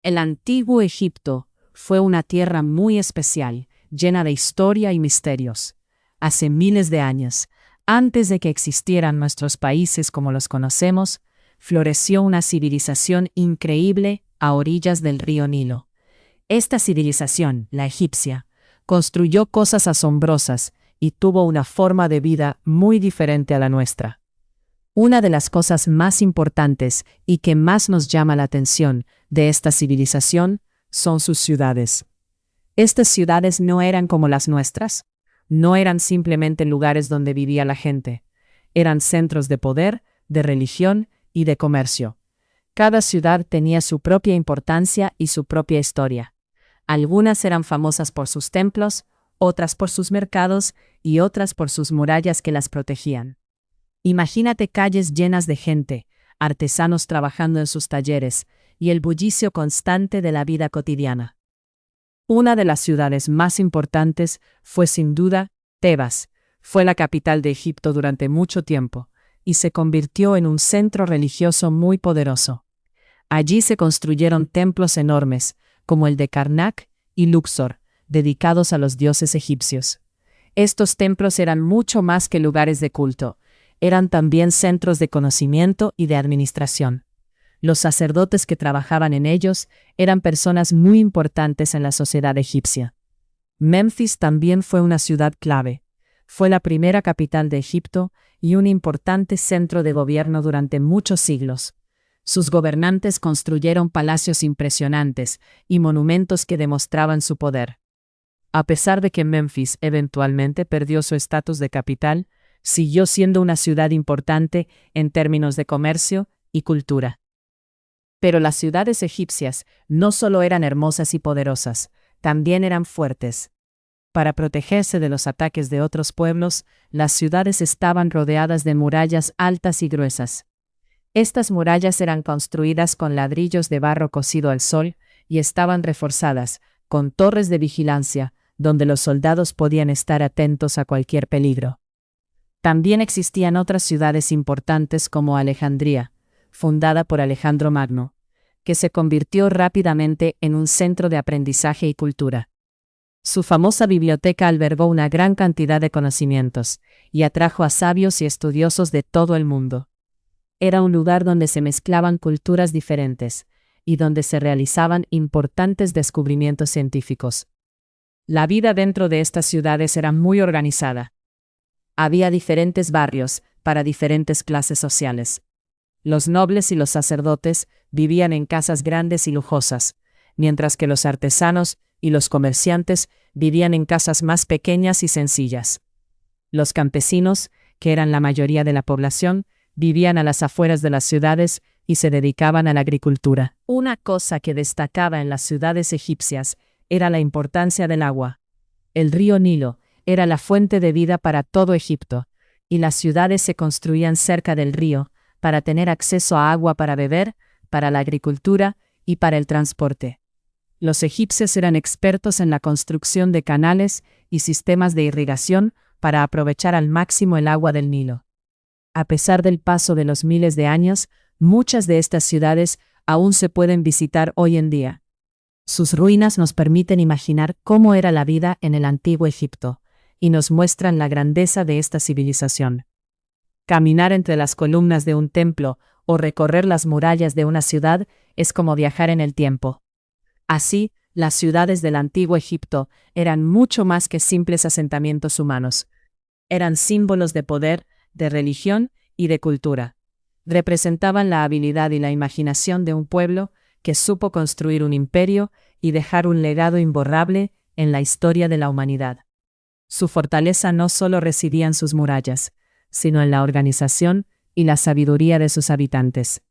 El antiguo Egipto fue una tierra muy especial, llena de historia y misterios. Hace miles de años, antes de que existieran nuestros países como los conocemos, floreció una civilización increíble a orillas del río Nilo. Esta civilización, la egipcia, construyó cosas asombrosas y tuvo una forma de vida muy diferente a la nuestra. Una de las cosas más importantes y que más nos llama la atención de esta civilización son sus ciudades. Estas ciudades no eran como las nuestras, no eran simplemente lugares donde vivía la gente, eran centros de poder, de religión y de comercio. Cada ciudad tenía su propia importancia y su propia historia. Algunas eran famosas por sus templos, otras por sus mercados y otras por sus murallas que las protegían. Imagínate calles llenas de gente, artesanos trabajando en sus talleres y el bullicio constante de la vida cotidiana. Una de las ciudades más importantes fue sin duda Tebas. Fue la capital de Egipto durante mucho tiempo y se convirtió en un centro religioso muy poderoso. Allí se construyeron templos enormes, como el de Karnak y Luxor, dedicados a los dioses egipcios. Estos templos eran mucho más que lugares de culto, eran también centros de conocimiento y de administración. Los sacerdotes que trabajaban en ellos eran personas muy importantes en la sociedad egipcia. Memphis también fue una ciudad clave. Fue la primera capital de Egipto y un importante centro de gobierno durante muchos siglos. Sus gobernantes construyeron palacios impresionantes y monumentos que demostraban su poder. A pesar de que Memphis eventualmente perdió su estatus de capital, siguió siendo una ciudad importante en términos de comercio y cultura. Pero las ciudades egipcias no solo eran hermosas y poderosas, también eran fuertes. Para protegerse de los ataques de otros pueblos, las ciudades estaban rodeadas de murallas altas y gruesas. Estas murallas eran construidas con ladrillos de barro cocido al sol y estaban reforzadas con torres de vigilancia, donde los soldados podían estar atentos a cualquier peligro. También existían otras ciudades importantes como Alejandría, fundada por Alejandro Magno, que se convirtió rápidamente en un centro de aprendizaje y cultura. Su famosa biblioteca albergó una gran cantidad de conocimientos y atrajo a sabios y estudiosos de todo el mundo. Era un lugar donde se mezclaban culturas diferentes y donde se realizaban importantes descubrimientos científicos. La vida dentro de estas ciudades era muy organizada. Había diferentes barrios para diferentes clases sociales. Los nobles y los sacerdotes vivían en casas grandes y lujosas, mientras que los artesanos y los comerciantes vivían en casas más pequeñas y sencillas. Los campesinos, que eran la mayoría de la población, vivían a las afueras de las ciudades y se dedicaban a la agricultura. Una cosa que destacaba en las ciudades egipcias era la importancia del agua. El río Nilo era la fuente de vida para todo Egipto, y las ciudades se construían cerca del río para tener acceso a agua para beber, para la agricultura y para el transporte. Los egipcios eran expertos en la construcción de canales y sistemas de irrigación para aprovechar al máximo el agua del Nilo. A pesar del paso de los miles de años, muchas de estas ciudades aún se pueden visitar hoy en día. Sus ruinas nos permiten imaginar cómo era la vida en el antiguo Egipto, y nos muestran la grandeza de esta civilización. Caminar entre las columnas de un templo o recorrer las murallas de una ciudad es como viajar en el tiempo. Así, las ciudades del antiguo Egipto eran mucho más que simples asentamientos humanos. Eran símbolos de poder, de religión y de cultura. Representaban la habilidad y la imaginación de un pueblo que supo construir un imperio y dejar un legado imborrable en la historia de la humanidad. Su fortaleza no solo residía en sus murallas, sino en la organización y la sabiduría de sus habitantes.